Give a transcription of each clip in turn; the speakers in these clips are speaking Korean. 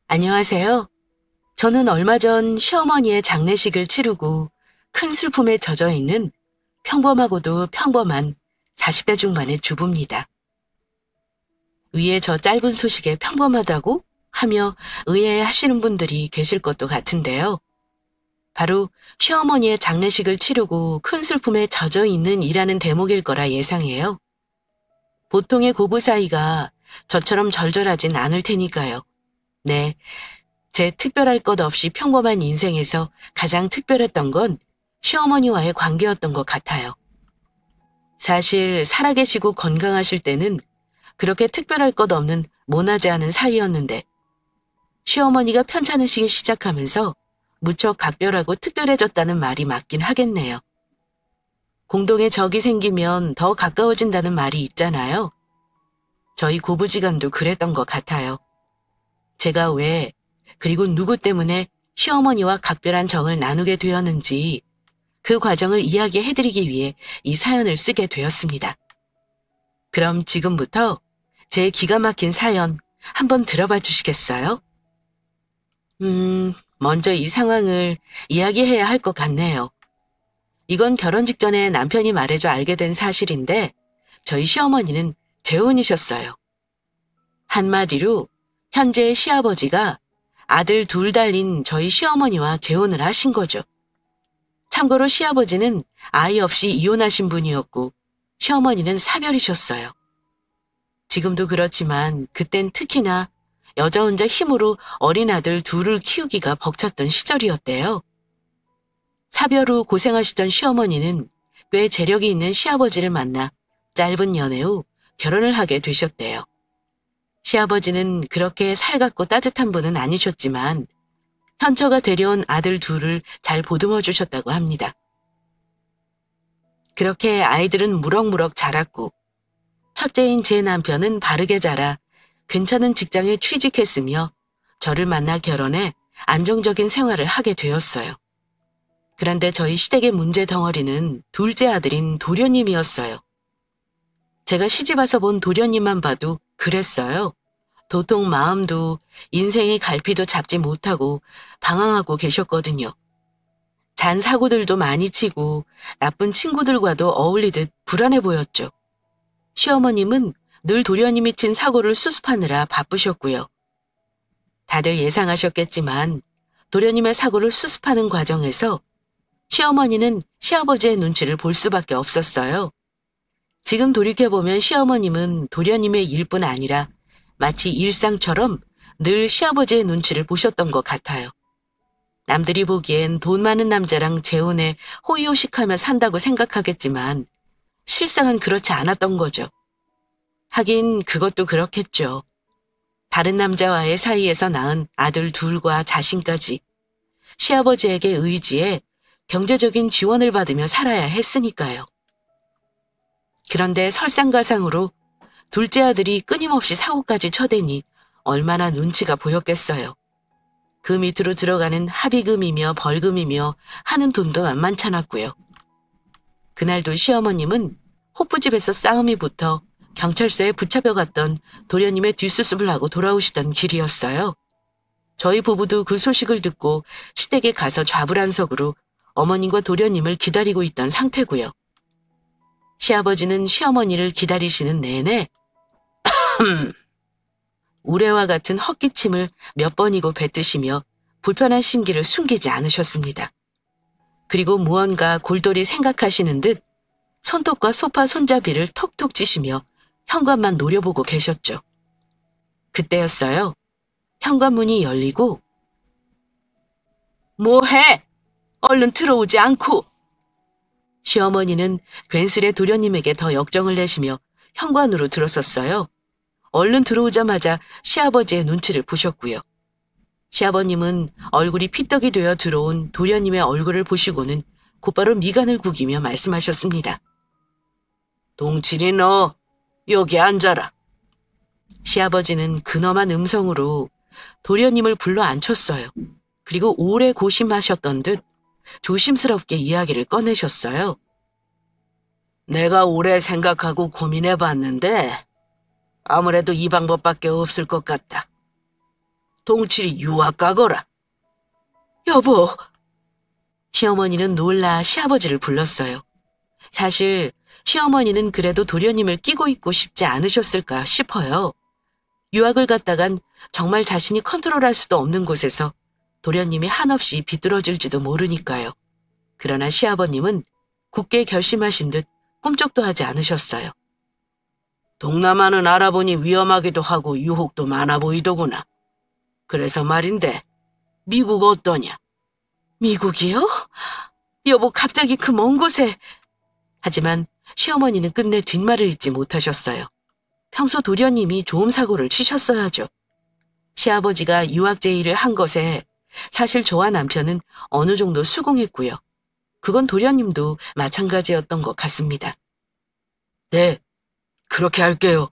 안녕하세요. 저는 얼마 전 시어머니의 장례식을 치르고 큰 슬픔에 젖어 있는 평범하고도 평범한 40대 중반의 주부입니다. 위에 저 짧은 소식에 평범하다고 하며 의아해하시는 분들이 계실 것도 같은데요. 바로 시어머니의 장례식을 치르고 큰 슬픔에 젖어 있는 이라는 대목일 거라 예상해요. 보통의 고부 사이가 저처럼 절절하진 않을 테니까요. 네, 제 특별할 것 없이 평범한 인생에서 가장 특별했던 건 시어머니와의 관계였던 것 같아요. 사실 살아계시고 건강하실 때는 그렇게 특별할 것 없는 모나지 않은 사이였는데 시어머니가 편찮으시기 시작하면서 무척 각별하고 특별해졌다는 말이 맞긴 하겠네요. 공동의 적이 생기면 더 가까워진다는 말이 있잖아요. 저희 고부지간도 그랬던 것 같아요. 제가 왜 그리고 누구 때문에 시어머니와 각별한 정을 나누게 되었는지 그 과정을 이야기해드리기 위해 이 사연을 쓰게 되었습니다. 그럼 지금부터 제 기가 막힌 사연 한번 들어봐 주시겠어요? 먼저 이 상황을 이야기해야 할 것 같네요. 이건 결혼 직전에 남편이 말해줘 알게 된 사실인데 저희 시어머니는 재혼이셨어요. 한마디로 현재 시아버지가 아들 둘 달린 저희 시어머니와 재혼을 하신 거죠. 참고로 시아버지는 아이 없이 이혼하신 분이었고 시어머니는 사별이셨어요. 지금도 그렇지만 그땐 특히나 여자 혼자 힘으로 어린 아들 둘을 키우기가 벅찼던 시절이었대요. 사별 후 고생하시던 시어머니는 꽤 재력이 있는 시아버지를 만나 짧은 연애 후 결혼을 하게 되셨대요. 시아버지는 그렇게 살갑고 따뜻한 분은 아니셨지만 현처가 데려온 아들 둘을 잘 보듬어 주셨다고 합니다. 그렇게 아이들은 무럭무럭 자랐고 첫째인 제 남편은 바르게 자라 괜찮은 직장에 취직했으며 저를 만나 결혼해 안정적인 생활을 하게 되었어요. 그런데 저희 시댁의 문제 덩어리는 둘째 아들인 도련님이었어요. 제가 시집와서 본 도련님만 봐도 그랬어요. 도통 마음도 인생의 갈피도 잡지 못하고 방황하고 계셨거든요. 잔 사고들도 많이 치고 나쁜 친구들과도 어울리듯 불안해 보였죠. 시어머님은 늘 도련님이 친 사고를 수습하느라 바쁘셨고요. 다들 예상하셨겠지만 도련님의 사고를 수습하는 과정에서 시어머니는 시아버지의 눈치를 볼 수밖에 없었어요. 지금 돌이켜보면 시어머님은 도련님의 일뿐 아니라 마치 일상처럼 늘 시아버지의 눈치를 보셨던 것 같아요. 남들이 보기엔 돈 많은 남자랑 재혼해 호의호식하며 산다고 생각하겠지만 실상은 그렇지 않았던 거죠. 하긴 그것도 그렇겠죠. 다른 남자와의 사이에서 낳은 아들 둘과 자신까지 시아버지에게 의지해 경제적인 지원을 받으며 살아야 했으니까요. 그런데 설상가상으로 둘째 아들이 끊임없이 사고까지 쳐대니 얼마나 눈치가 보였겠어요. 그 밑으로 들어가는 합의금이며 벌금이며 하는 돈도 만만찮았고요. 그날도 시어머님은 호프집에서 싸움이 붙어 경찰서에 붙잡혀갔던 도련님의 뒷수습을 하고 돌아오시던 길이었어요. 저희 부부도 그 소식을 듣고 시댁에 가서 좌불안석으로 어머님과 도련님을 기다리고 있던 상태고요. 시아버지는 시어머니를 기다리시는 내내 우레와 같은 헛기침을 몇 번이고 뱉으시며 불편한 심기를 숨기지 않으셨습니다. 그리고 무언가 골똘히 생각하시는 듯 손톱과 소파 손잡이를 톡톡 치시며 현관만 노려보고 계셨죠. 그때였어요. 현관문이 열리고 뭐해? 얼른 들어오지 않고! 시어머니는 괜스레 도련님에게 더 역정을 내시며 현관으로 들어섰어요. 얼른 들어오자마자 시아버지의 눈치를 보셨고요. 시아버님은 얼굴이 피떡이 되어 들어온 도련님의 얼굴을 보시고는 곧바로 미간을 구기며 말씀하셨습니다. 동칠이 너 여기 앉아라. 시아버지는 근엄한 음성으로 도련님을 불러 앉혔어요. 그리고 오래 고심하셨던 듯 조심스럽게 이야기를 꺼내셨어요. 내가 오래 생각하고 고민해봤는데 아무래도 이 방법밖에 없을 것 같다. 동칠이 유학 가거라. 여보. 시어머니는 놀라 시아버지를 불렀어요. 사실 시어머니는 그래도 도련님을 끼고 있고 싶지 않으셨을까 싶어요. 유학을 갔다간 정말 자신이 컨트롤할 수도 없는 곳에서 도련님이 한없이 비뚤어질지도 모르니까요. 그러나 시아버님은 굳게 결심하신 듯 꿈쩍도 하지 않으셨어요. 동남아는 알아보니 위험하기도 하고 유혹도 많아 보이더구나. 그래서 말인데 미국 어떠냐? 미국이요? 여보, 갑자기 그 먼 곳에. 하지만 시어머니는 끝내 뒷말을 잇지 못하셨어요. 평소 도련님이 좋음 사고를 치셨어야죠. 시아버지가 유학 제의를 한 것에 사실 저와 남편은 어느 정도 수긍했고요. 그건 도련님도 마찬가지였던 것 같습니다. 네, 그렇게 할게요.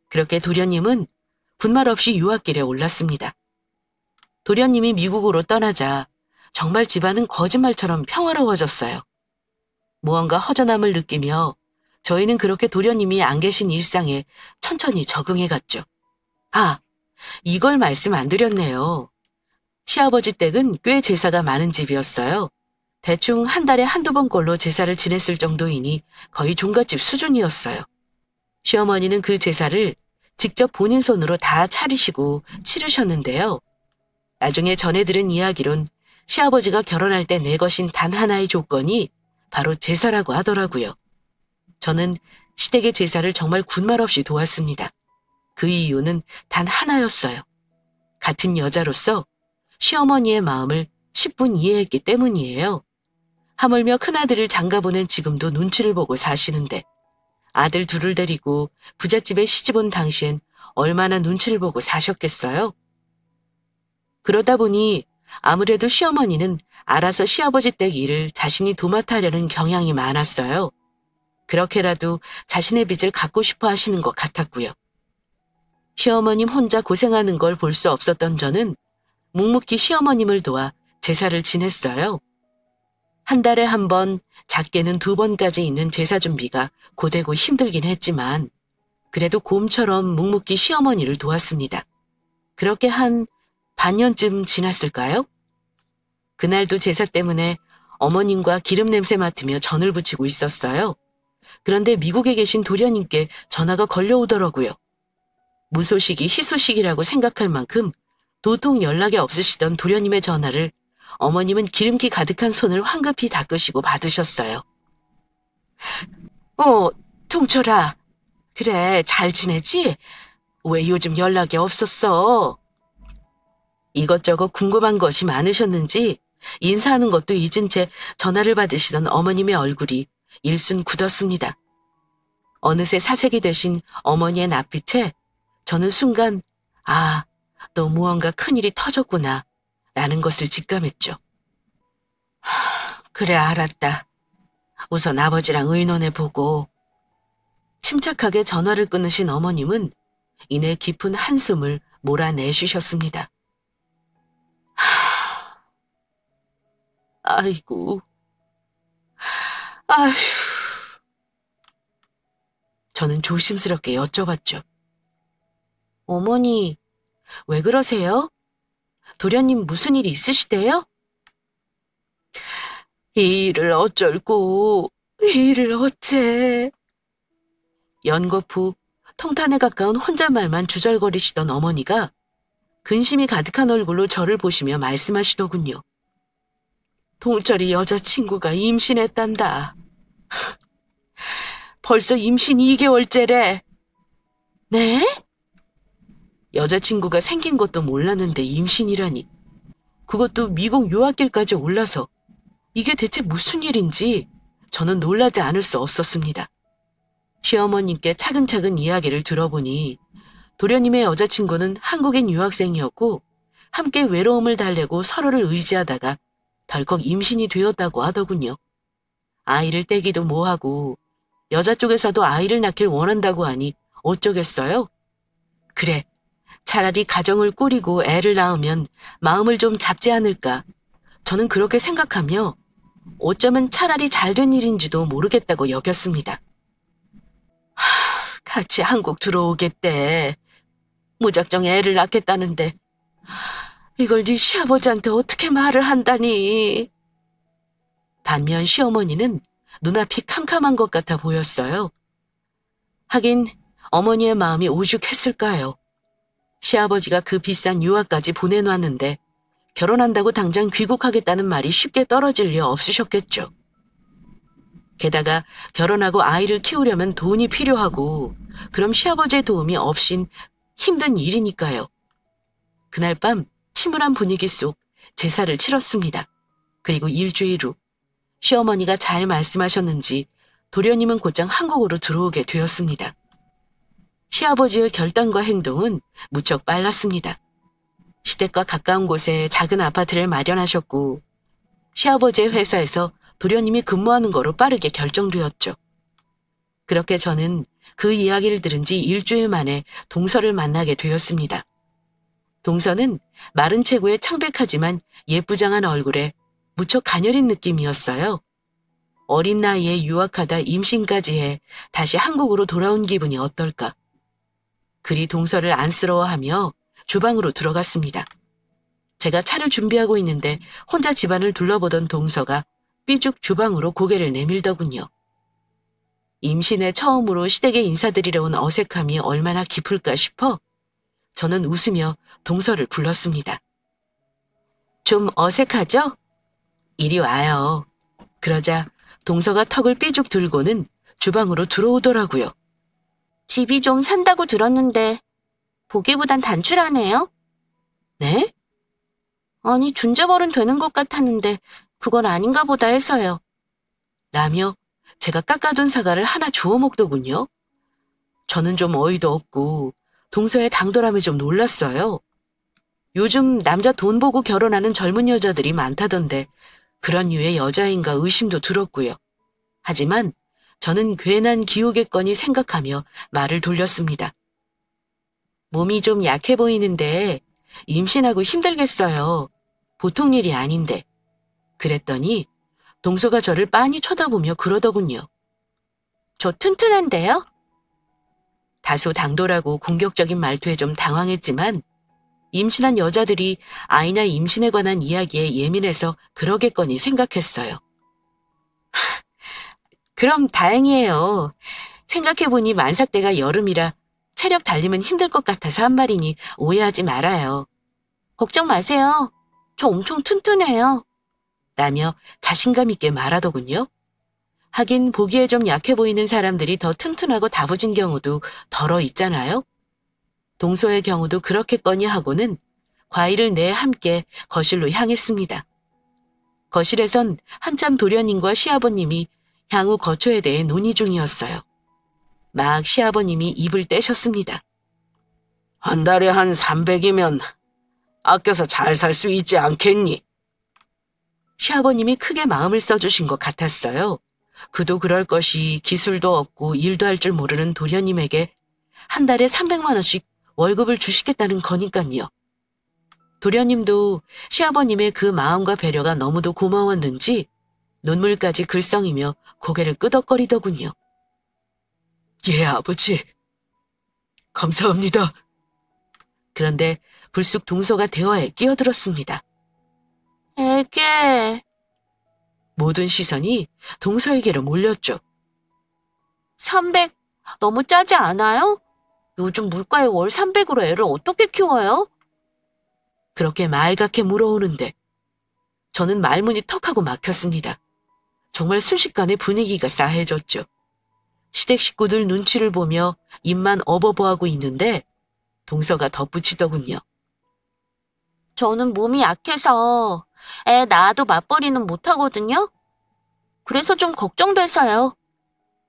그렇게 도련님은 분말 없이 유학길에 올랐습니다. 도련님이 미국으로 떠나자 정말 집안은 거짓말처럼 평화로워졌어요. 무언가 허전함을 느끼며 저희는 그렇게 도련님이 안 계신 일상에 천천히 적응해갔죠. 아, 이걸 말씀 안 드렸네요. 시아버지 댁은 꽤 제사가 많은 집이었어요. 대충 한 달에 한두 번꼴로 제사를 지냈을 정도이니 거의 종갓집 수준이었어요. 시어머니는 그 제사를 직접 본인 손으로 다 차리시고 치르셨는데요. 나중에 전해 들은 이야기론 시아버지가 결혼할 때 내거신 단 하나의 조건이 바로 제사라고 하더라고요. 저는 시댁의 제사를 정말 군말 없이 도왔습니다. 그 이유는 단 하나였어요. 같은 여자로서 시어머니의 마음을 10분 이해했기 때문이에요. 하물며 큰아들을 장가보낸 지금도 눈치를 보고 사시는데 아들 둘을 데리고 부잣집에 시집온 당시엔 얼마나 눈치를 보고 사셨겠어요? 그러다 보니 아무래도 시어머니는 알아서 시아버지 댁 일을 자신이 도맡아 하려는 경향이 많았어요. 그렇게라도 자신의 빚을 갚고 싶어 하시는 것 같았고요. 시어머님 혼자 고생하는 걸 볼 수 없었던 저는 묵묵히 시어머님을 도와 제사를 지냈어요. 한 달에 한 번, 작게는 2번까지 있는 제사 준비가 고되고 힘들긴 했지만 그래도 곰처럼 묵묵히 시어머니를 도왔습니다. 그렇게 한 반년쯤 지났을까요? 그날도 제사 때문에 어머님과 기름 냄새 맡으며 전을 부치고 있었어요. 그런데 미국에 계신 도련님께 전화가 걸려오더라고요. 무소식이 희소식이라고 생각할 만큼 도통 연락이 없으시던 도련님의 전화를 어머님은 기름기 가득한 손을 황급히 닦으시고 받으셨어요. 동철아. 그래, 잘 지내지? 왜 요즘 연락이 없었어? 이것저것 궁금한 것이 많으셨는지 인사하는 것도 잊은 채 전화를 받으시던 어머님의 얼굴이 일순 굳었습니다. 어느새 사색이 되신 어머니의 낯빛에 저는 순간 아, 너 무언가 큰일이 터졌구나 라는 것을 직감했죠. 그래, 알았다. 우선 아버지랑 의논해보고. 침착하게 전화를 끊으신 어머님은 이내 깊은 한숨을 몰아내쉬셨습니다. 아이고, 아휴. 저는 조심스럽게 여쭤봤죠. 어머니, 왜 그러세요? 도련님 무슨 일이 있으시대요? 이 일을 어쩔고, 이 일을 어째. 연겁 후 통탄에 가까운 혼잣말만 주절거리시던 어머니가 근심이 가득한 얼굴로 저를 보시며 말씀하시더군요. 동철이 여자친구가 임신했단다. 벌써 임신 2개월째래. 네? 여자친구가 생긴 것도 몰랐는데 임신이라니. 그것도 미국 유학길까지 올라서 이게 대체 무슨 일인지 저는 놀라지 않을 수 없었습니다. 시어머님께 차근차근 이야기를 들어보니 도련님의 여자친구는 한국인 유학생이었고 함께 외로움을 달래고 서로를 의지하다가 덜컥 임신이 되었다고 하더군요. 아이를 떼기도 뭐하고 여자 쪽에서도 아이를 낳길 원한다고 하니 어쩌겠어요? 그래, 차라리 가정을 꾸리고 애를 낳으면 마음을 좀 잡지 않을까. 저는 그렇게 생각하며 어쩌면 차라리 잘된 일인지도 모르겠다고 여겼습니다. 같이 한국 들어오겠대. 무작정 애를 낳겠다는데 이걸 네 시아버지한테 어떻게 말을 한다니. 반면 시어머니는 눈앞이 캄캄한 것 같아 보였어요. 하긴 어머니의 마음이 오죽했을까요. 시아버지가 그 비싼 유학까지 보내놨는데 결혼한다고 당장 귀국하겠다는 말이 쉽게 떨어질 리 없으셨겠죠. 게다가 결혼하고 아이를 키우려면 돈이 필요하고 그럼 시아버지의 도움이 없인 힘든 일이니까요. 그날 밤 침울한 분위기 속 제사를 치렀습니다. 그리고 일주일 후 시어머니가 잘 말씀하셨는지 도련님은 곧장 한국으로 들어오게 되었습니다. 시아버지의 결단과 행동은 무척 빨랐습니다. 시댁과 가까운 곳에 작은 아파트를 마련하셨고 시아버지의 회사에서 도련님이 근무하는 거로 빠르게 결정되었죠. 그렇게 저는 그 이야기를 들은 지 일주일 만에 동서를 만나게 되었습니다. 동서는 마른 체구에 창백하지만 예쁘장한 얼굴에 무척 가녀린 느낌이었어요. 어린 나이에 유학하다 임신까지 해 다시 한국으로 돌아온 기분이 어떨까. 그리 동서를 안쓰러워하며 주방으로 들어갔습니다. 제가 차를 준비하고 있는데 혼자 집안을 둘러보던 동서가 삐죽 주방으로 고개를 내밀더군요. 임신에 처음으로 시댁에 인사드리러 온 어색함이 얼마나 깊을까 싶어 저는 웃으며 동서를 불렀습니다. 좀 어색하죠? 이리 와요. 그러자 동서가 턱을 삐죽 들고는 주방으로 들어오더라고요. 집이 좀 산다고 들었는데 보기보단 단출하네요. 네? 아니, 준재벌은 되는 것 같았는데 그건 아닌가 보다 해서요. 라며 제가 깎아둔 사과를 하나 주워 먹더군요. 저는 좀 어이도 없고 동서의 당돌함에 좀 놀랐어요. 요즘 남자 돈 보고 결혼하는 젊은 여자들이 많다던데 그런 류의 여자인가 의심도 들었고요. 하지만 저는 괜한 기우겠거니 생각하며 말을 돌렸습니다. 몸이 좀 약해 보이는데 임신하고 힘들겠어요. 보통 일이 아닌데. 그랬더니 동서가 저를 빤히 쳐다보며 그러더군요. 저 튼튼한데요? 다소 당돌하고 공격적인 말투에 좀 당황했지만 임신한 여자들이 아이나 임신에 관한 이야기에 예민해서 그러겠거니 생각했어요. 그럼 다행이에요. 생각해보니 만삭때가 여름이라 체력 달리면 힘들 것 같아서 한 말이니 오해하지 말아요. 걱정 마세요. 저 엄청 튼튼해요. 라며 자신감 있게 말하더군요. 하긴 보기에 좀 약해 보이는 사람들이 더 튼튼하고 다부진 경우도 덜어 있잖아요. 동서의 경우도 그렇겠거니 하고는 과일을 내 함께 거실로 향했습니다. 거실에선 한참 도련님과 시아버님이 향후 거처에 대해 논의 중이었어요. 막 시아버님이 입을 떼셨습니다. 한 달에 한 300이면 아껴서 잘 살 수 있지 않겠니? 시아버님이 크게 마음을 써주신 것 같았어요. 그도 그럴 것이 기술도 없고 일도 할 줄 모르는 도련님에게 한 달에 300만 원씩 월급을 주시겠다는 거니까요. 도련님도 시아버님의 그 마음과 배려가 너무도 고마웠는지 눈물까지 글썽이며 고개를 끄덕거리더군요. 예, 아버지. 감사합니다. 그런데 불쑥 동서가 대화에 끼어들었습니다. 애게. 모든 시선이 동서에게로 몰렸죠. 300 너무 짜지 않아요? 요즘 물가에 월 300으로 애를 어떻게 키워요? 그렇게 말갛게 물어오는데 저는 말문이 턱하고 막혔습니다. 정말 순식간에 분위기가 싸해졌죠. 시댁 식구들 눈치를 보며 입만 어버버하고 있는데 동서가 덧붙이더군요. 저는 몸이 약해서 애 낳아도 맞벌이는 못하거든요. 그래서 좀 걱정돼서요.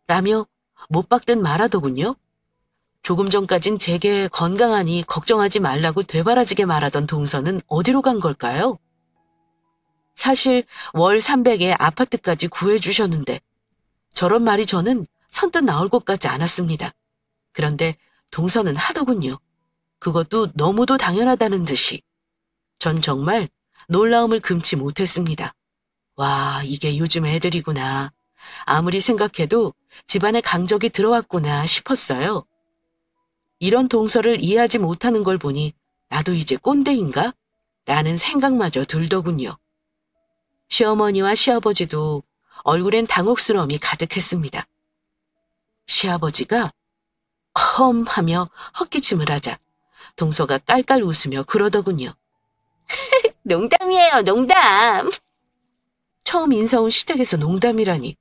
라며 못 박듯 말하더군요. 조금 전까진 제게 건강하니 걱정하지 말라고 되바라지게 말하던 동서는 어디로 간 걸까요? 사실 월 300에 아파트까지 구해주셨는데 저런 말이 저는 선뜻 나올 것 같지 않았습니다. 그런데 동서는 하더군요. 그것도 너무도 당연하다는 듯이. 전 정말 놀라움을 금치 못했습니다. 와, 이게 요즘 애들이구나. 아무리 생각해도 집안에 강적이 들어왔구나 싶었어요. 이런 동서를 이해하지 못하는 걸 보니 나도 이제 꼰대인가? 라는 생각마저 들더군요. 시어머니와 시아버지도 얼굴엔 당혹스러움이 가득했습니다. 시아버지가 험 하며 헛기침을 하자 동서가 깔깔 웃으며 그러더군요. 농담이에요, 농담. 처음 인사 온 시댁에서 농담이라니.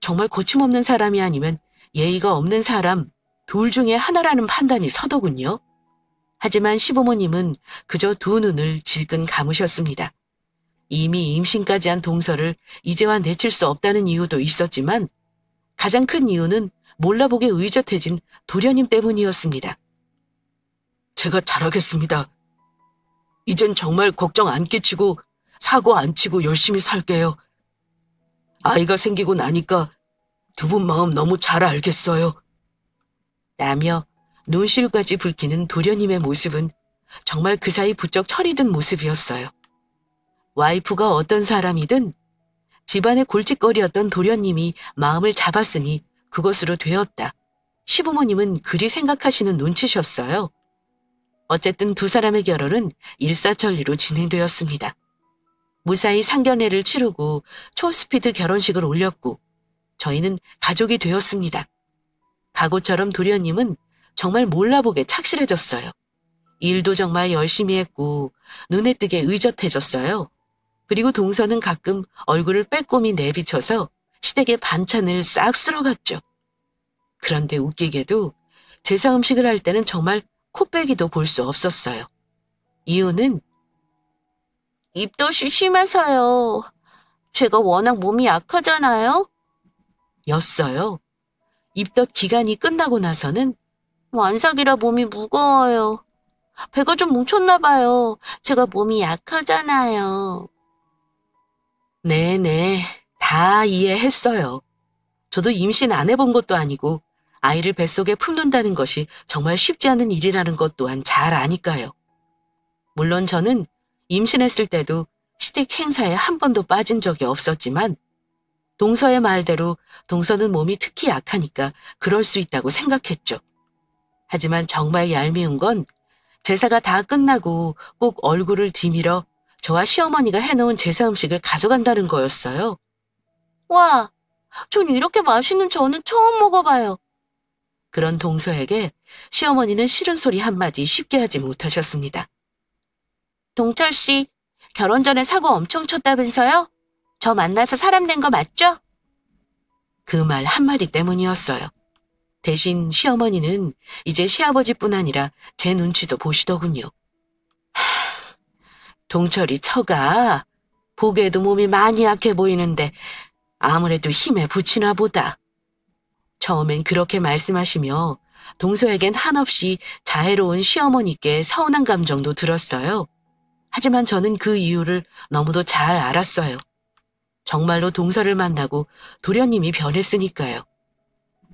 정말 거침없는 사람이 아니면 예의가 없는 사람 둘 중에 하나라는 판단이 서더군요. 하지만 시부모님은 그저 두 눈을 질끈 감으셨습니다. 이미 임신까지 한 동서를 이제와 내칠 수 없다는 이유도 있었지만 가장 큰 이유는 몰라보게 의젓해진 도련님 때문이었습니다. 제가 잘하겠습니다. 이젠 정말 걱정 안 끼치고 사고 안 치고 열심히 살게요. 아이가 생기고 나니까 두 분 마음 너무 잘 알겠어요. 라며 눈시울까지 붉히는 도련님의 모습은 정말 그 사이 부쩍 철이 든 모습이었어요. 와이프가 어떤 사람이든 집안의 골칫거리였던 도련님이 마음을 잡았으니 그것으로 되었다. 시부모님은 그리 생각하시는 눈치셨어요. 어쨌든 두 사람의 결혼은 일사천리로 진행되었습니다. 무사히 상견례를 치르고 초스피드 결혼식을 올렸고 저희는 가족이 되었습니다. 각오처럼 도련님은 정말 몰라보게 착실해졌어요. 일도 정말 열심히 했고 눈에 띄게 의젓해졌어요. 그리고 동서는 가끔 얼굴을 빼꼼히 내비쳐서 시댁의 반찬을 싹 쓸어갔죠. 그런데 웃기게도 제사 음식을 할 때는 정말 코빼기도 볼 수 없었어요. 이유는 입덧이 심해서요. 제가 워낙 몸이 약하잖아요. 였어요. 입덧 기간이 끝나고 나서는 완삭이라 몸이 무거워요. 배가 좀 뭉쳤나 봐요. 제가 몸이 약하잖아요. 네네, 다 이해했어요. 저도 임신 안 해본 것도 아니고 아이를 뱃속에 품는다는 것이 정말 쉽지 않은 일이라는 것 또한 잘 아니까요. 물론 저는 임신했을 때도 시댁 행사에 한 번도 빠진 적이 없었지만 동서의 말대로 동서는 몸이 특히 약하니까 그럴 수 있다고 생각했죠. 하지만 정말 얄미운 건 제사가 다 끝나고 꼭 얼굴을 디밀어 저와 시어머니가 해놓은 제사 음식을 가져간다는 거였어요. 와, 전 이렇게 맛있는 전은 처음 먹어봐요. 그런 동서에게 시어머니는 싫은 소리 한마디 쉽게 하지 못하셨습니다. 동철 씨, 결혼 전에 사고 엄청 쳤다면서요? 저 만나서 사람 된 거 맞죠? 그 말 한마디 때문이었어요. 대신 시어머니는 이제 시아버지뿐 아니라 제 눈치도 보시더군요. 동철이 처가 보기에도 몸이 많이 약해 보이는데 아무래도 힘에 부치나 보다. 처음엔 그렇게 말씀하시며 동서에겐 한없이 자애로운 시어머니께 서운한 감정도 들었어요. 하지만 저는 그 이유를 너무도 잘 알았어요. 정말로 동서를 만나고 도련님이 변했으니까요.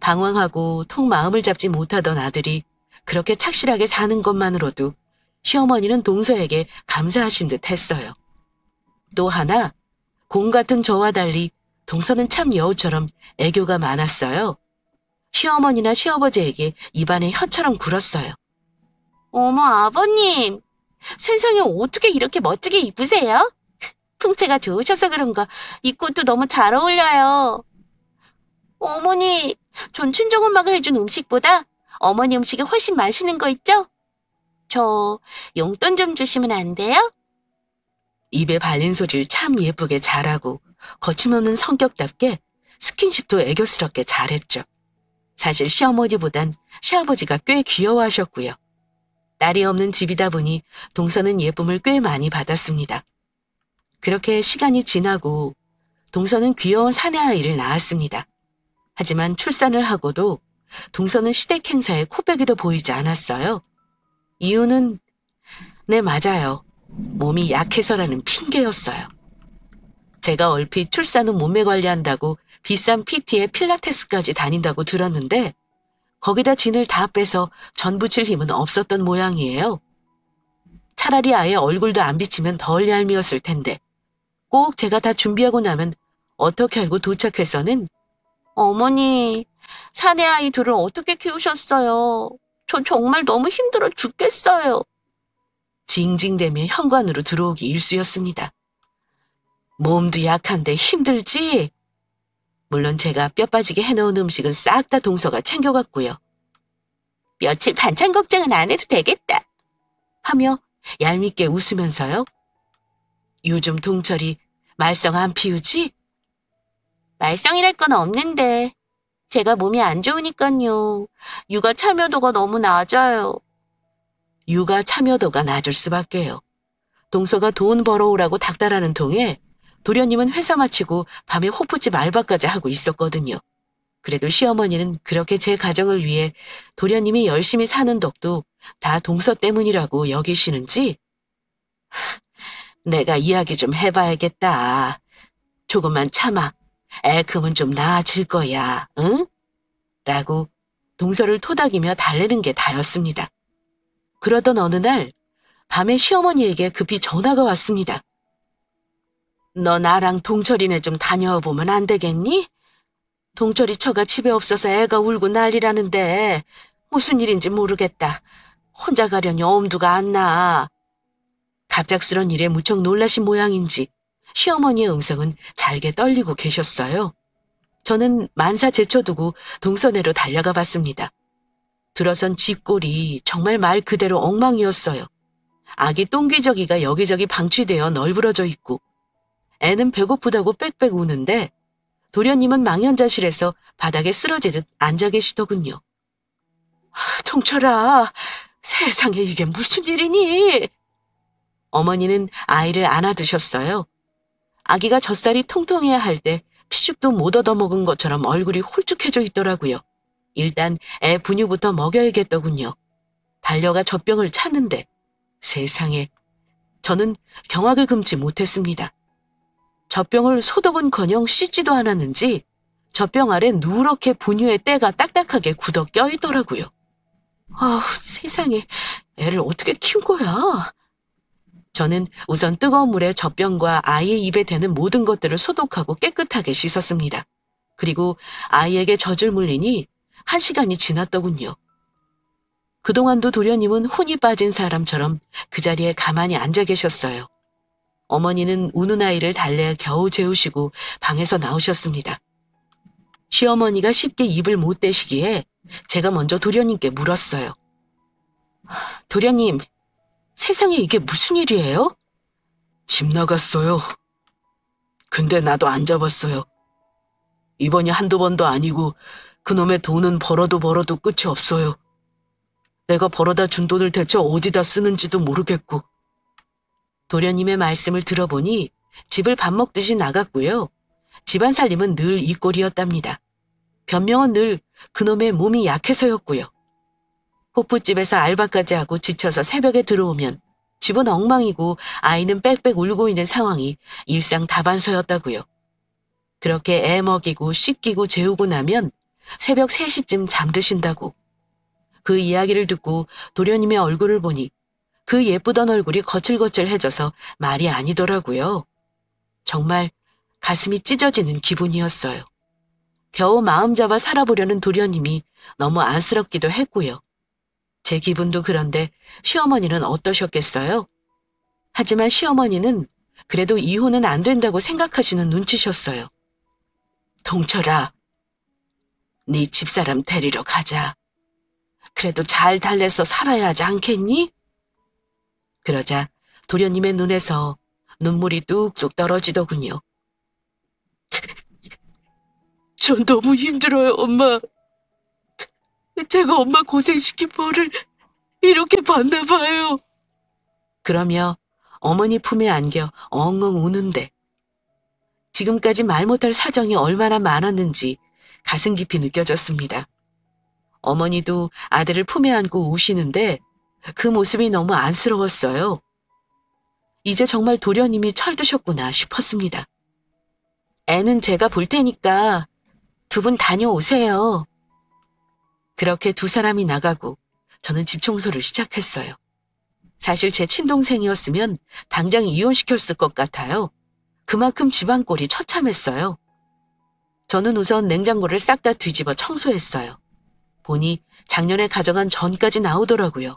방황하고 통 마음을 잡지 못하던 아들이 그렇게 착실하게 사는 것만으로도 시어머니는 동서에게 감사하신 듯 했어요. 또 하나, 곰 같은 저와 달리 동서는 참 여우처럼 애교가 많았어요. 시어머니나 시아버지에게 입안에 혀처럼 굴었어요. 어머, 아버님, 세상에 어떻게 이렇게 멋지게 입으세요? 풍채가 좋으셔서 그런가 이 꽃도 너무 잘 어울려요. 어머니, 전 친정엄마가 해준 음식보다 어머니 음식이 훨씬 맛있는 거 있죠? 저 용돈 좀 주시면 안 돼요? 입에 발린 소리를 참 예쁘게 잘하고 거침없는 성격답게 스킨십도 애교스럽게 잘했죠. 사실 시어머니보단 시아버지가 꽤 귀여워하셨고요. 딸이 없는 집이다 보니 동서는 예쁨을 꽤 많이 받았습니다. 그렇게 시간이 지나고 동서는 귀여운 사내아이를 낳았습니다. 하지만 출산을 하고도 동서는 시댁 행사에 코빼기도 보이지 않았어요. 이유는 네, 맞아요. 몸이 약해서라는 핑계였어요. 제가 얼핏 출산 후 몸매 관리한다고 비싼 PT에 필라테스까지 다닌다고 들었는데 거기다 진을 다 빼서 전 부칠 힘은 없었던 모양이에요. 차라리 아예 얼굴도 안 비치면 덜 얄미웠을 텐데 꼭 제가 다 준비하고 나면 어떻게 알고 도착해서는 어머니, 사내 아이 둘을 어떻게 키우셨어요? 저 정말 너무 힘들어 죽겠어요. 징징대며 현관으로 들어오기 일쑤였습니다. 몸도 약한데 힘들지? 물론 제가 뼈 빠지게 해놓은 음식은 싹 다 동서가 챙겨갔고요. 며칠 반찬 걱정은 안 해도 되겠다. 하며 얄밉게 웃으면서요. 요즘 동철이 말썽 안 피우지? 말썽이랄 건 없는데 제가 몸이 안 좋으니까요. 육아 참여도가 너무 낮아요. 육아 참여도가 낮을 수밖에요. 동서가 돈 벌어오라고 닥달하는 통에 도련님은 회사 마치고 밤에 호프집 알바까지 하고 있었거든요. 그래도 시어머니는 그렇게 제 가정을 위해 도련님이 열심히 사는 덕도 다 동서 때문이라고 여기시는지 내가 이야기 좀 해봐야겠다. 조금만 참아. 애 금은 좀 나아질 거야. 응? 라고 동서를 토닥이며 달래는 게 다였습니다. 그러던 어느 날 밤에 시어머니에게 급히 전화가 왔습니다. 너 나랑 동철이네 좀 다녀와 보면 안 되겠니? 동철이 처가 집에 없어서 애가 울고 난리라는데 무슨 일인지 모르겠다. 혼자 가려니 엄두가 안 나. 갑작스런 일에 무척 놀라신 모양인지 시어머니의 음성은 잘게 떨리고 계셨어요. 저는 만사 제쳐두고 동서내로 달려가 봤습니다. 들어선 집골이 정말 말 그대로 엉망이었어요. 아기 똥기저귀가 여기저기 방치되어 널브러져 있고 애는 배고프다고 빽빽 우는데 도련님은 망연자실해서 바닥에 쓰러지듯 앉아 계시더군요. 동철아, 세상에 이게 무슨 일이니? 어머니는 아이를 안아드셨어요. 아기가 젖살이 통통해야 할 때 피죽도 못 얻어먹은 것처럼 얼굴이 홀쭉해져 있더라고요. 일단 애 분유부터 먹여야겠더군요. 달려가 젖병을 찾는데 세상에 저는 경악을 금치 못했습니다. 젖병을 소독은커녕 씻지도 않았는지 젖병 아래 누렇게 분유의 때가 딱딱하게 굳어 껴있더라고요. 아우, 세상에 애를 어떻게 키운 거야? 저는 우선 뜨거운 물에 젖병과 아이의 입에 대는 모든 것들을 소독하고 깨끗하게 씻었습니다. 그리고 아이에게 젖을 물리니 1시간이 지났더군요. 그동안도 도련님은 혼이 빠진 사람처럼 그 자리에 가만히 앉아 계셨어요. 어머니는 우는 아이를 달래 겨우 재우시고 방에서 나오셨습니다. 시어머니가 쉽게 입을 못 대시기에 제가 먼저 도련님께 물었어요. 도련님, 세상에 이게 무슨 일이에요? 집 나갔어요. 근데 나도 안 잡았어요. 이번이 한두 번도 아니고 그놈의 돈은 벌어도 끝이 없어요. 내가 벌어다 준 돈을 대체 어디다 쓰는지도 모르겠고. 도련님의 말씀을 들어보니 집을 밥 먹듯이 나갔고요. 집안 살림은 늘 이 꼴이었답니다. 변명은 늘 그놈의 몸이 약해서였고요. 호프집에서 알바까지 하고 지쳐서 새벽에 들어오면 집은 엉망이고 아이는 빽빽 울고 있는 상황이 일상다반서였다고요. 그렇게 애 먹이고 씻기고 재우고 나면 새벽 3시쯤 잠드신다고. 그 이야기를 듣고 도련님의 얼굴을 보니 그 예쁘던 얼굴이 거칠거칠해져서 말이 아니더라고요. 정말 가슴이 찢어지는 기분이었어요. 겨우 마음 잡아 살아보려는 도련님이 너무 안쓰럽기도 했고요. 제 기분도 그런데 시어머니는 어떠셨겠어요? 하지만 시어머니는 그래도 이혼은 안 된다고 생각하시는 눈치셨어요. 동철아, 네 집사람 데리러 가자. 그래도 잘 달래서 살아야 하지 않겠니? 그러자 도련님의 눈에서 눈물이 뚝뚝 떨어지더군요. 전 너무 힘들어요, 엄마. 제가 엄마 고생시킨 벌을 이렇게 받나 봐요. 그러며 어머니 품에 안겨 엉엉 우는데 지금까지 말 못할 사정이 얼마나 많았는지 가슴 깊이 느껴졌습니다. 어머니도 아들을 품에 안고 우시는데 그 모습이 너무 안쓰러웠어요. 이제 정말 도련님이 철드셨구나 싶었습니다. 애는 제가 볼 테니까 2분 다녀오세요. 그렇게 2 사람이 나가고 저는 집 청소를 시작했어요. 사실 제 친동생이었으면 당장 이혼시켰을 것 같아요. 그만큼 집안 꼴이 처참했어요. 저는 우선 냉장고를 싹 다 뒤집어 청소했어요. 보니 작년에 가져간 전까지 나오더라고요.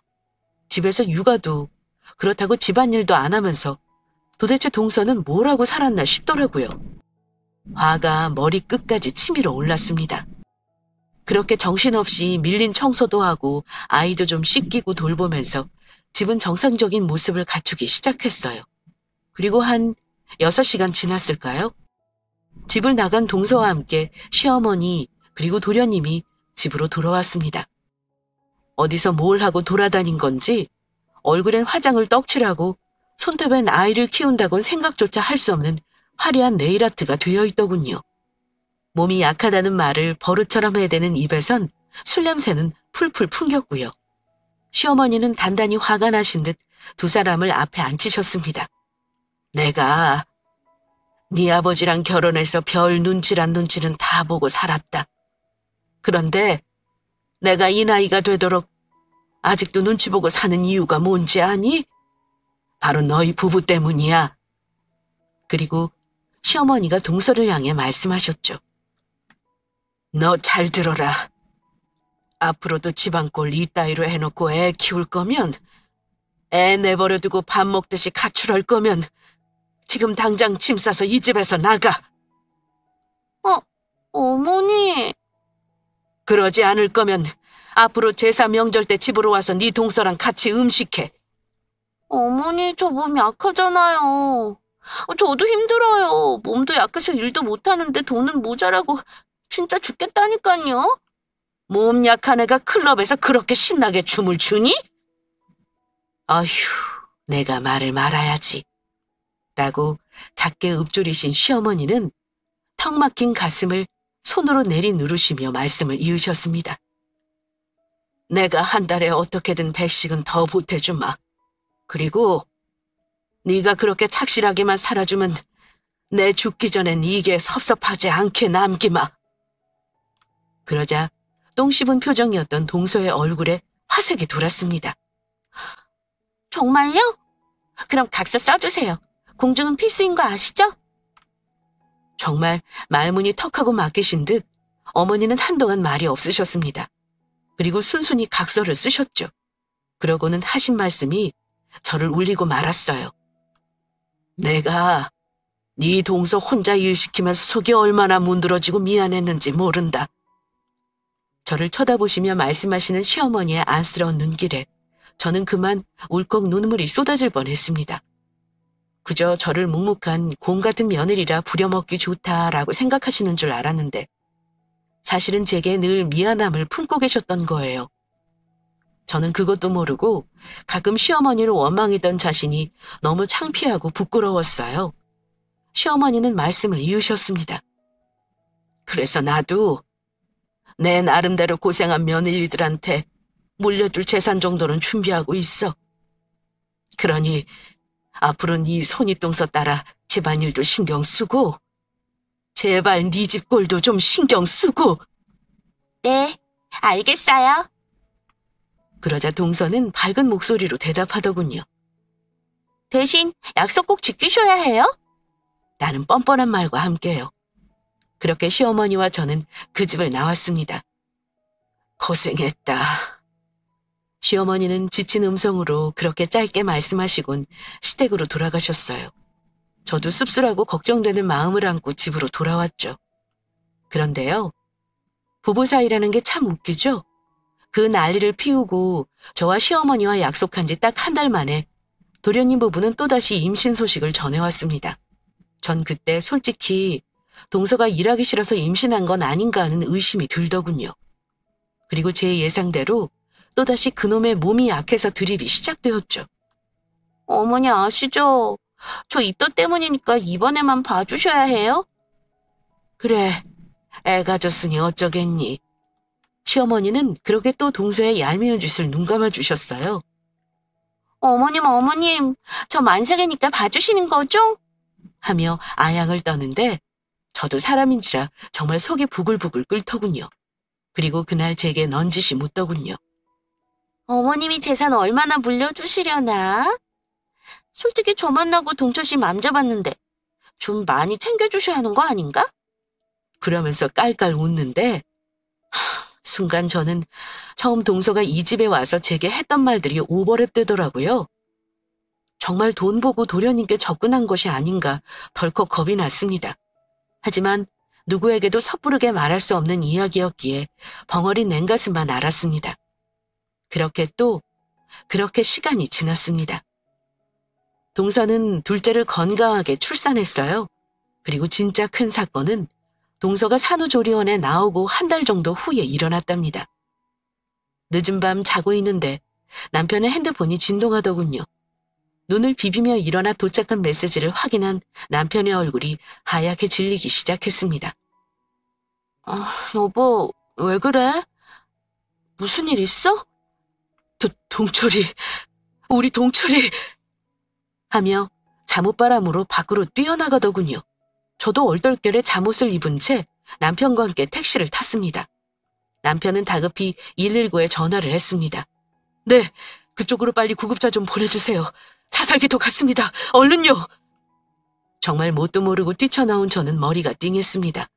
집에서 육아도 그렇다고 집안일도 안 하면서 도대체 동서는 뭘 하고 살았나 싶더라고요. 화가 머리 끝까지 치밀어 올랐습니다. 그렇게 정신없이 밀린 청소도 하고 아이도 좀 씻기고 돌보면서 집은 정상적인 모습을 갖추기 시작했어요. 그리고 한 6시간 지났을까요? 집을 나간 동서와 함께 시어머니 그리고 도련님이 집으로 돌아왔습니다. 어디서 뭘 하고 돌아다닌 건지 얼굴엔 화장을 떡칠하고 손톱엔 아이를 키운다곤 생각조차 할 수 없는 화려한 네일아트가 되어 있더군요. 몸이 약하다는 말을 버릇처럼 해대는 입에선 술 냄새는 풀풀 풍겼고요. 시어머니는 단단히 화가 나신 듯 두 사람을 앞에 앉히셨습니다. 내가 네 아버지랑 결혼해서 별 눈치란 눈치는 다 보고 살았다. 그런데 내가 이 나이가 되도록 아직도 눈치 보고 사는 이유가 뭔지 아니? 바로 너희 부부 때문이야. 그리고 시어머니가 동서를 향해 말씀하셨죠. 너 잘 들어라. 앞으로도 집안꼴 이따위로 해놓고 애 키울 거면, 애 내버려두고 밥 먹듯이 가출할 거면 지금 당장 짐 싸서 이 집에서 나가. 어머니. 그러지 않을 거면 앞으로 제사 명절 때 집으로 와서 네 동서랑 같이 음식해. 어머니, 저 몸이 약하잖아요. 저도 힘들어요. 몸도 약해서 일도 못하는데 돈은 모자라고 진짜 죽겠다니까요. 몸 약한 애가 클럽에서 그렇게 신나게 춤을 추니? 어휴, 내가 말을 말아야지. 라고 작게 읊조리신 시어머니는 턱 막힌 가슴을 손으로 내리누르시며 말씀을 이으셨습니다. 내가 한 달에 어떻게든 100씩은 더 보태주마. 그리고 네가 그렇게 착실하게만 살아주면 내 죽기 전엔 이게 섭섭하지 않게 남기마. 그러자 똥 씹은 표정이었던 동서의 얼굴에 화색이 돌았습니다. 정말요? 그럼 각서 써주세요. 공증은 필수인 거 아시죠? 정말 말문이 턱하고 막히신 듯 어머니는 한동안 말이 없으셨습니다. 그리고 순순히 각서를 쓰셨죠. 그러고는 하신 말씀이 저를 울리고 말았어요. 내가 네 동서 혼자 일 시키면서 속이 얼마나 문드러지고 미안했는지 모른다. 저를 쳐다보시며 말씀하시는 시어머니의 안쓰러운 눈길에 저는 그만 울컥 눈물이 쏟아질 뻔했습니다. 그저 저를 묵묵한 곰 같은 며느리라 부려먹기 좋다라고 생각하시는 줄 알았는데 사실은 제게 늘 미안함을 품고 계셨던 거예요. 저는 그것도 모르고 가끔 시어머니를 원망했던 자신이 너무 창피하고 부끄러웠어요. 시어머니는 말씀을 이으셨습니다. 그래서 나도 내 나름대로 고생한 며느리들한테 물려줄 재산 정도는 준비하고 있어. 그러니 앞으로 네 손윗동서 따라 집안일도 신경 쓰고 제발 네 집 꼴도 좀 신경 쓰고. 네, 알겠어요. 그러자 동서는 밝은 목소리로 대답하더군요. 대신 약속 꼭 지키셔야 해요. 라는 뻔뻔한 말과 함께요. 그렇게 시어머니와 저는 그 집을 나왔습니다. 고생했다. 시어머니는 지친 음성으로 그렇게 짧게 말씀하시곤 시댁으로 돌아가셨어요. 저도 씁쓸하고 걱정되는 마음을 안고 집으로 돌아왔죠. 그런데요, 부부 사이라는 게 참 웃기죠? 그 난리를 피우고 저와 시어머니와 약속한 지 딱 한 달 만에 도련님 부부는 또다시 임신 소식을 전해왔습니다. 전 그때 솔직히 동서가 일하기 싫어서 임신한 건 아닌가 하는 의심이 들더군요. 그리고 제 예상대로 또다시 그놈의 몸이 약해서 드립이 시작되었죠. 어머니 아시죠? 저 입덧 때문이니까 이번에만 봐주셔야 해요. 그래, 애 가졌으니 어쩌겠니. 시어머니는 그렇게 또 동서의 얄미운 짓을 눈감아 주셨어요. 어머님, 저 만삭이니까 봐주시는 거죠? 하며 아양을 떠는데 저도 사람인지라 정말 속이 부글부글 끓더군요. 그리고 그날 제게 넌지시 묻더군요. 어머님이 재산 얼마나 물려주시려나? 솔직히 저 만나고 동철 씨 맘 잡았는데 좀 많이 챙겨주셔야 하는 거 아닌가? 그러면서 깔깔 웃는데 순간 저는 처음 동서가 이 집에 와서 제게 했던 말들이 오버랩 되더라고요. 정말 돈 보고 도련님께 접근한 것이 아닌가 덜컥 겁이 났습니다. 하지만 누구에게도 섣부르게 말할 수 없는 이야기였기에 벙어리 냉가슴만 알았습니다. 그렇게 시간이 지났습니다. 동서는 둘째를 건강하게 출산했어요. 그리고 진짜 큰 사건은 동서가 산후조리원에 나오고 한 달 정도 후에 일어났답니다. 늦은 밤 자고 있는데 남편의 핸드폰이 진동하더군요. 눈을 비비며 일어나 도착한 메시지를 확인한 남편의 얼굴이 하얗게 질리기 시작했습니다. 여보, 왜 그래? 무슨 일 있어? 동철이, 우리 동철이 하며 잠옷바람으로 밖으로 뛰어나가더군요. 저도 얼떨결에 잠옷을 입은 채 남편과 함께 택시를 탔습니다. 남편은 다급히 119에 전화를 했습니다. 네, 그쪽으로 빨리 구급차 좀 보내주세요. 자살기도 같습니다. 얼른요. 정말 뭣도 모르고 뛰쳐나온 저는 머리가 띵했습니다.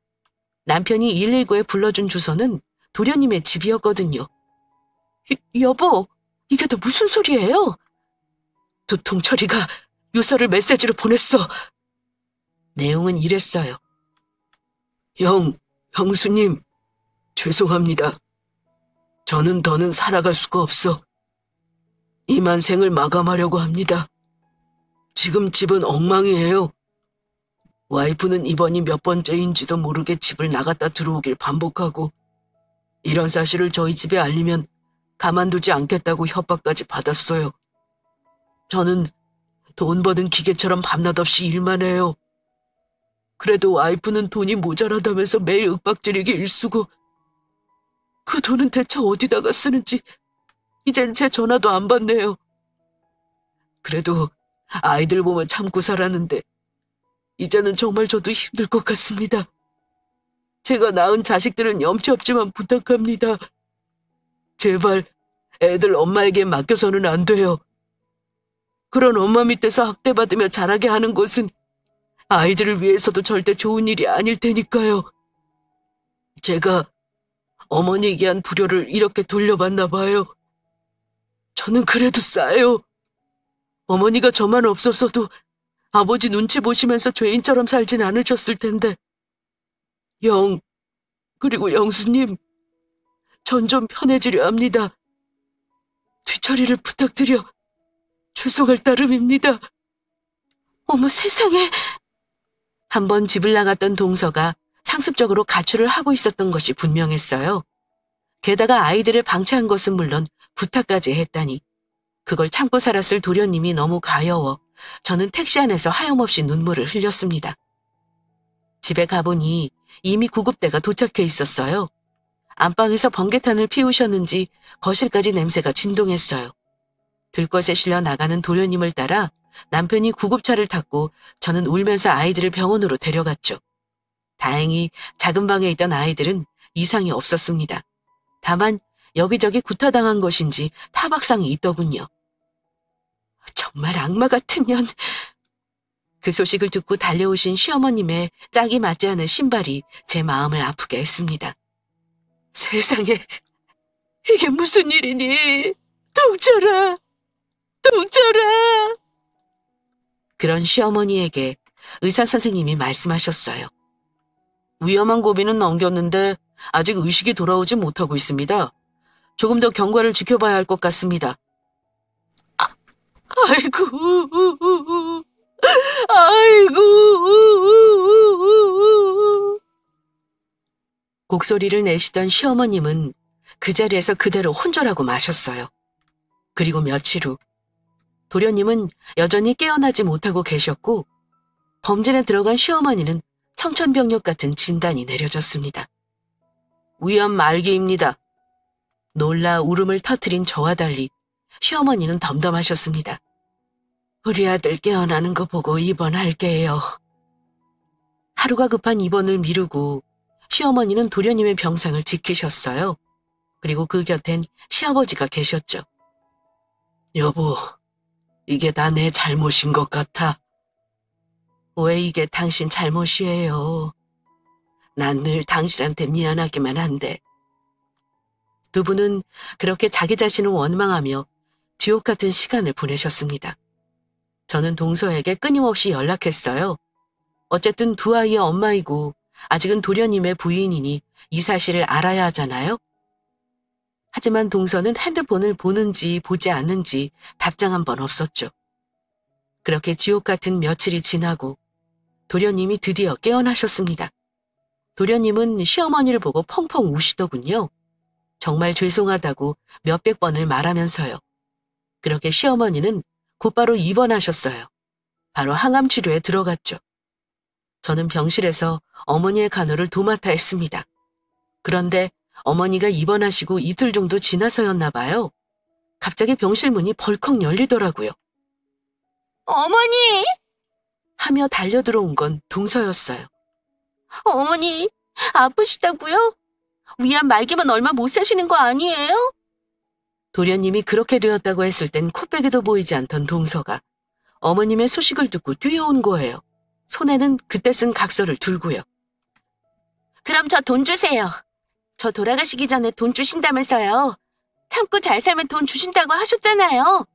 남편이 119에 불러준 주소는 도련님의 집이었거든요. 여보, 이게 다 무슨 소리예요? 동철이가 유서를 메시지로 보냈어. 내용은 이랬어요. 형수님, 죄송합니다. 저는 더는 살아갈 수가 없어. 이만 생을 마감하려고 합니다. 지금 집은 엉망이에요. 와이프는 이번이 몇 번째인지도 모르게 집을 나갔다 들어오길 반복하고 이런 사실을 저희 집에 알리면 가만두지 않겠다고 협박까지 받았어요. 저는 돈 버는 기계처럼 밤낮 없이 일만 해요. 그래도 와이프는 돈이 모자라다면서 매일 윽박지르게 일쓰고 그 돈은 대체 어디다가 쓰는지 이젠 제 전화도 안 받네요. 그래도 아이들 보면 참고 살았는데 이제는 정말 저도 힘들 것 같습니다. 제가 낳은 자식들은 염치 없지만 부탁합니다. 제발 애들 엄마에게 맡겨서는 안 돼요. 그런 엄마 밑에서 학대받으며 자라게 하는 것은 아이들을 위해서도 절대 좋은 일이 아닐 테니까요. 제가 어머니에게 한 불효를 이렇게 돌려받나 봐요. 저는 그래도 싸요. 어머니가 저만 없었어도 아버지 눈치 보시면서 죄인처럼 살진 않으셨을 텐데. 그리고 영수님, 전 좀 편해지려 합니다. 뒤처리를 부탁드려 죄송할 따름입니다. 어머 세상에. 한번 집을 나갔던 동서가 상습적으로 가출을 하고 있었던 것이 분명했어요. 게다가 아이들을 방치한 것은 물론 부탁까지 했다니. 그걸 참고 살았을 도련님이 너무 가여워 저는 택시 안에서 하염없이 눈물을 흘렸습니다. 집에 가보니 이미 구급대가 도착해 있었어요. 안방에서 번개탄을 피우셨는지 거실까지 냄새가 진동했어요. 들것에 실려 나가는 도련님을 따라 남편이 구급차를 탔고 저는 울면서 아이들을 병원으로 데려갔죠. 다행히 작은 방에 있던 아이들은 이상이 없었습니다. 다만 여기저기 구타당한 것인지 타박상이 있더군요. 정말 악마 같은 년. 그 소식을 듣고 달려오신 시어머님의 짝이 맞지 않은 신발이 제 마음을 아프게 했습니다. 세상에, 이게 무슨 일이니? 동철아, 동철아. 그런 시어머니에게 의사 선생님이 말씀하셨어요. 위험한 고비는 넘겼는데 아직 의식이 돌아오지 못하고 있습니다. 조금 더 경과를 지켜봐야 할 것 같습니다. 아이고, 아이고. 곡소리를 내시던 시어머님은 그 자리에서 그대로 혼절하고 마셨어요. 그리고 며칠 후 도련님은 여전히 깨어나지 못하고 계셨고 범진에 들어간 시어머니는 청천벽력 같은 진단이 내려졌습니다. 위암 말기입니다. 놀라 울음을 터뜨린 저와 달리 시어머니는 덤덤하셨습니다. 우리 아들 깨어나는 거 보고 입원할게요. 하루가 급한 입원을 미루고 시어머니는 도련님의 병상을 지키셨어요. 그리고 그 곁엔 시아버지가 계셨죠. 여보, 이게 다 내 잘못인 것 같아. 왜 이게 당신 잘못이에요? 난 늘 당신한테 미안하기만 한데. 두 분은 그렇게 자기 자신을 원망하며 지옥 같은 시간을 보내셨습니다. 저는 동서에게 끊임없이 연락했어요. 어쨌든 두 아이의 엄마이고 아직은 도련님의 부인이니 이 사실을 알아야 하잖아요. 하지만 동서는 핸드폰을 보는지 보지 않는지 답장 한 번 없었죠. 그렇게 지옥 같은 며칠이 지나고 도련님이 드디어 깨어나셨습니다. 도련님은 시어머니를 보고 펑펑 우시더군요. 정말 죄송하다고 몇백 번을 말하면서요. 그렇게 시어머니는 곧바로 입원하셨어요. 바로 항암 치료에 들어갔죠. 저는 병실에서 어머니의 간호를 도맡아 했습니다. 그런데 어머니가 입원하시고 이틀 정도 지나서였나 봐요. 갑자기 병실 문이 벌컥 열리더라고요. 어머니! 하며 달려들어온 건 동서였어요. 어머니, 아프시다고요? 위암 말기만 얼마 못 사시는 거 아니에요? 도련님이 그렇게 되었다고 했을 땐 코빼기도 보이지 않던 동서가 어머님의 소식을 듣고 뛰어온 거예요. 손에는 그때 쓴 각서를 들고요. 그럼 저 돈 주세요. 저 돌아가시기 전에 돈 주신다면서요. 참고 잘 살면 돈 주신다고 하셨잖아요.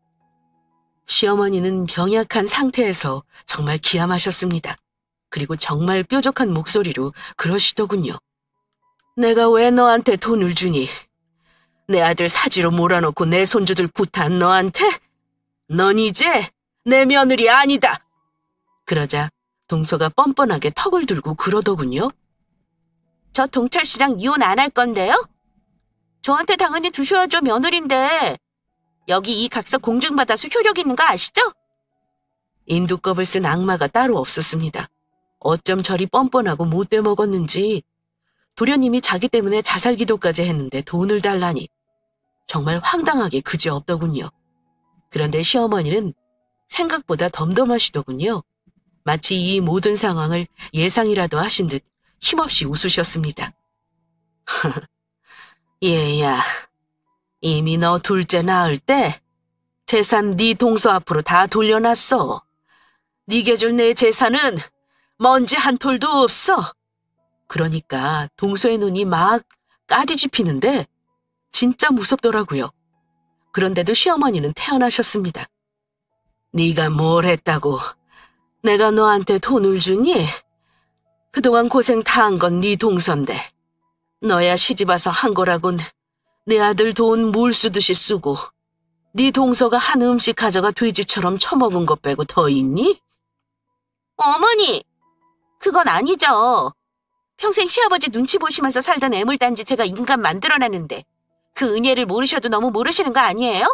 시어머니는 병약한 상태에서 정말 기함하셨습니다. 그리고 정말 뾰족한 목소리로 그러시더군요. 내가 왜 너한테 돈을 주니? 내 아들 사지로 몰아놓고 내 손주들 구탄 너한테? 넌 이제 내 며느리 아니다. 그러자 동서가 뻔뻔하게 턱을 들고 그러더군요. 저 동철 씨랑 이혼 안 할 건데요? 저한테 당연히 주셔야죠, 며느리인데. 여기 이 각서 공증받아서 효력 있는 거 아시죠? 인두껍을 쓴 악마가 따로 없었습니다. 어쩜 저리 뻔뻔하고 못돼 먹었는지 도련님이 자기 때문에 자살 기도까지 했는데 돈을 달라니 정말 황당하게 그지없더군요. 그런데 시어머니는 생각보다 덤덤하시더군요. 마치 이 모든 상황을 예상이라도 하신 듯 힘없이 웃으셨습니다. 얘야, 이미 너 둘째 낳을 때 재산 네 동서 앞으로 다 돌려놨어. 네게 줄 내 재산은 먼지 한 톨도 없어. 그러니까 동서의 눈이 막 까디집히는데 진짜 무섭더라고요. 그런데도 시어머니는 태어나셨습니다. 네가 뭘 했다고 내가 너한테 돈을 주니? 그동안 고생 다 한 건 네 동서인데 너야 시집와서 한 거라곤 내 아들 돈 물 쓰듯이 쓰고 네 동서가 한 음식 가져가 돼지처럼 처먹은 것 빼고 더 있니? 어머니, 그건 아니죠. 평생 시아버지 눈치 보시면서 살던 애물단지 제가 인간 만들어놨는데 그 은혜를 모르셔도 너무 모르시는 거 아니에요?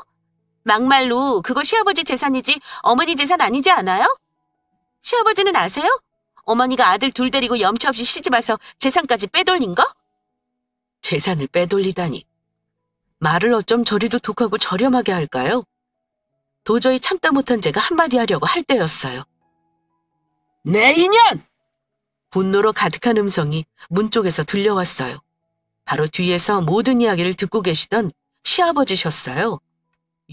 막말로 그거 시아버지 재산이지 어머니 재산 아니지 않아요? 시아버지는 아세요? 어머니가 아들 둘 데리고 염치 없이 시집와서 재산까지 빼돌린 거? 재산을 빼돌리다니. 말을 어쩜 저리도 독하고 저렴하게 할까요? 도저히 참다 못한 제가 한마디 하려고 할 때였어요. 내 인연! 분노로 가득한 음성이 문 쪽에서 들려왔어요. 바로 뒤에서 모든 이야기를 듣고 계시던 시아버지셨어요.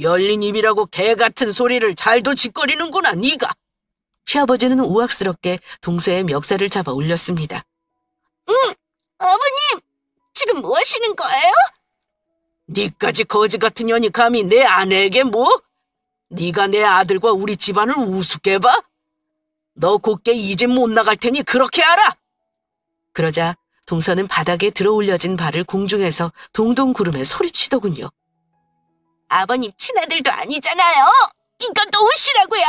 열린 입이라고 개 같은 소리를 잘도 짓거리는구나, 네가. 시아버지는 우악스럽게 동서의 멱살을 잡아 올렸습니다. 어머님, 지금 뭐 하시는 거예요? 네까지 거지 같은 년이 감히 내 아내에게 뭐? 네가 내 아들과 우리 집안을 우습게 봐? 너 곧게 이 집 못 나갈 테니 그렇게 알아! 그러자 동서는 바닥에 들어올려진 발을 공중에서 동동 구르며 소리치더군요. 아버님 친아들도 아니잖아요. 이건 놓으시라고요.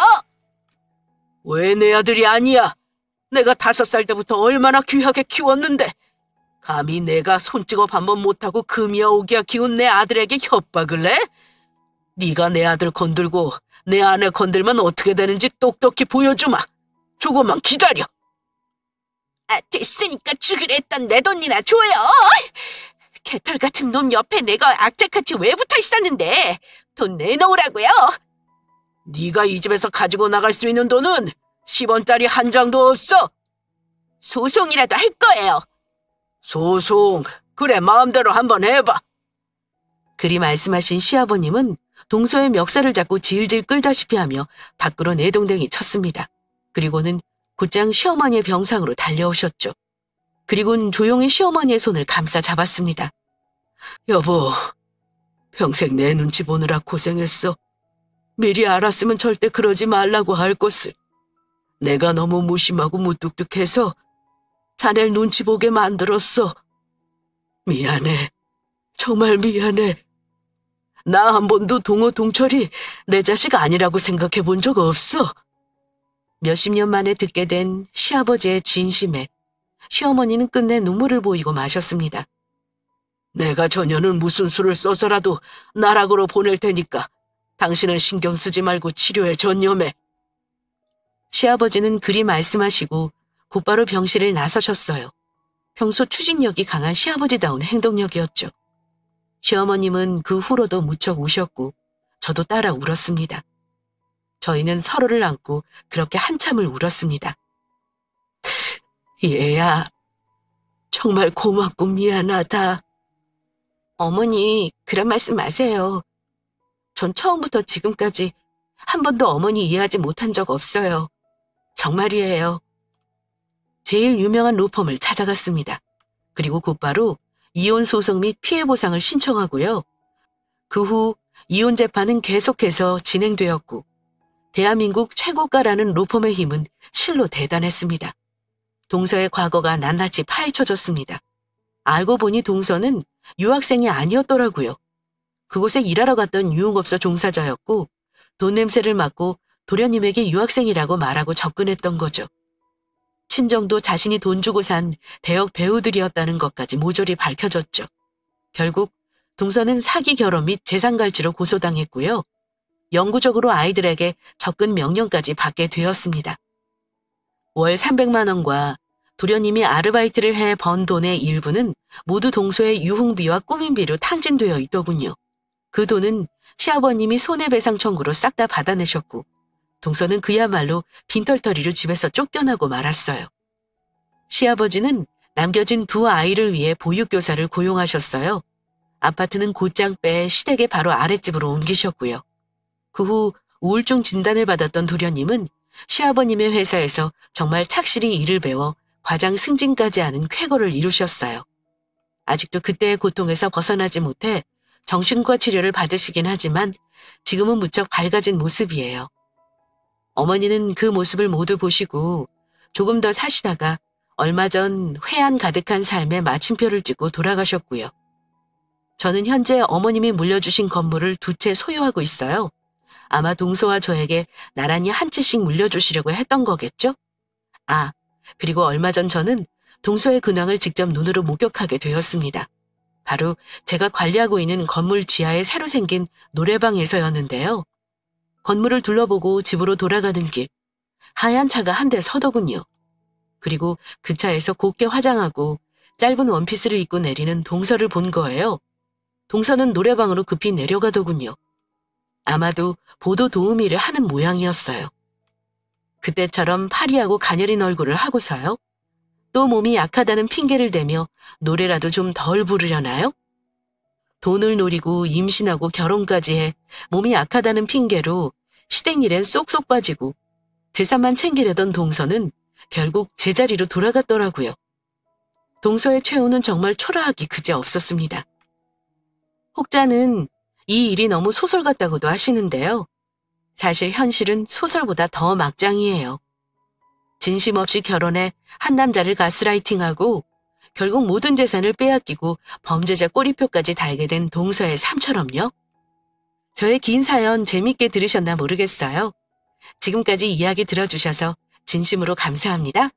왜 내 아들이 아니야? 내가 5살 때부터 얼마나 귀하게 키웠는데 감히 내가 손찌검 한번 못하고 금이야 오기야 키운 내 아들에게 협박을 해? 네가 내 아들 건들고 내 아내 건들면 어떻게 되는지 똑똑히 보여주마. 조금만 기다려. 아, 됐으니까 주기로 했던 내 돈이나 줘요. 개털 같은 놈 옆에 내가 악착같이 왜 붙어 있었는데 돈 내놓으라고요. 네가 이 집에서 가지고 나갈 수 있는 돈은 10원짜리 한 장도 없어. 소송이라도 할 거예요. 소송, 그래 마음대로 한번 해봐. 그리 말씀하신 시아버님은 동서의 멱살을 잡고 질질 끌다시피 하며 밖으로 내동댕이 쳤습니다. 그리고는 곧장 시어머니의 병상으로 달려오셨죠. 그리고는 조용히 시어머니의 손을 감싸 잡았습니다. 여보, 평생 내 눈치 보느라 고생했어. 미리 알았으면 절대 그러지 말라고 할 것을. 내가 너무 무심하고 무뚝뚝해서 자넬 눈치 보게 만들었어. 미안해. 정말 미안해. 나 한 번도 동호 동철이 내 자식 아니라고 생각해 본 적 없어. 몇십 년 만에 듣게 된 시아버지의 진심에 시어머니는 끝내 눈물을 보이고 마셨습니다. 내가 저 년을 무슨 수를 써서라도 나락으로 보낼 테니까 당신은 신경 쓰지 말고 치료에 전념해. 시아버지는 그리 말씀하시고 곧바로 병실을 나서셨어요. 평소 추진력이 강한 시아버지다운 행동력이었죠. 시어머님은 그 후로도 무척 우셨고 저도 따라 울었습니다. 저희는 서로를 안고 그렇게 한참을 울었습니다. 얘야, 정말 고맙고 미안하다. 어머니, 그런 말씀 마세요. 전 처음부터 지금까지 한 번도 어머니 이해하지 못한 적 없어요. 정말이에요. 제일 유명한 로펌을 찾아갔습니다. 그리고 곧바로 이혼 소송 및 피해 보상을 신청하고요. 그 후 이혼 재판은 계속해서 진행되었고 대한민국 최고가라는 로펌의 힘은 실로 대단했습니다. 동서의 과거가 낱낱이 파헤쳐졌습니다. 알고 보니 동서는 유학생이 아니었더라고요. 그곳에 일하러 갔던 유흥업소 종사자였고 돈 냄새를 맡고 도련님에게 유학생이라고 말하고 접근했던 거죠. 친정도 자신이 돈 주고 산 대역 배우들이었다는 것까지 모조리 밝혀졌죠. 결국 동서는 사기 결혼 및 재산갈취로 고소당했고요. 영구적으로 아이들에게 접근 명령까지 받게 되었습니다. 월 300만 원과 도련님이 아르바이트를 해 번 돈의 일부는 모두 동서의 유흥비와 꾸민비로 탕진되어 있더군요. 그 돈은 시아버님이 손해배상 청구로 싹 다 받아내셨고 동서는 그야말로 빈털터리로 집에서 쫓겨나고 말았어요. 시아버지는 남겨진 두 아이를 위해 보육교사를 고용하셨어요. 아파트는 곧장 빼 시댁의 바로 아랫집으로 옮기셨고요. 그 후 우울증 진단을 받았던 도련님은 시아버님의 회사에서 정말 착실히 일을 배워 과장 승진까지 하는 쾌거를 이루셨어요. 아직도 그때의 고통에서 벗어나지 못해 정신과 치료를 받으시긴 하지만 지금은 무척 밝아진 모습이에요. 어머니는 그 모습을 모두 보시고 조금 더 사시다가 얼마 전 회한 가득한 삶에 마침표를 찍고 돌아가셨고요. 저는 현재 어머님이 물려주신 건물을 2채 소유하고 있어요. 아마 동서와 저에게 나란히 한 채씩 물려주시려고 했던 거겠죠? 아, 그리고 얼마 전 저는 동서의 근황을 직접 눈으로 목격하게 되었습니다. 바로 제가 관리하고 있는 건물 지하에 새로 생긴 노래방에서였는데요. 건물을 둘러보고 집으로 돌아가는 길, 하얀 차가 한 대 서더군요. 그리고 그 차에서 곱게 화장하고 짧은 원피스를 입고 내리는 동서를 본 거예요. 동서는 노래방으로 급히 내려가더군요. 아마도 보도 도우미를 하는 모양이었어요. 그때처럼 파리하고 가녀린 얼굴을 하고서요. 또 몸이 약하다는 핑계를 대며 노래라도 좀 덜 부르려나요? 돈을 노리고 임신하고 결혼까지 해 몸이 약하다는 핑계로 시댁 일엔 쏙쏙 빠지고 재산만 챙기려던 동서는 결국 제자리로 돌아갔더라고요. 동서의 최후는 정말 초라하기 그지없었습니다. 혹자는 이 일이 너무 소설 같다고도 하시는데요. 사실 현실은 소설보다 더 막장이에요. 진심 없이 결혼해 한 남자를 가스라이팅하고 결국 모든 재산을 빼앗기고 범죄자 꼬리표까지 달게 된 동서의 삶처럼요. 저의 긴 사연 재밌게 들으셨나 모르겠어요. 지금까지 이야기 들어주셔서 진심으로 감사합니다.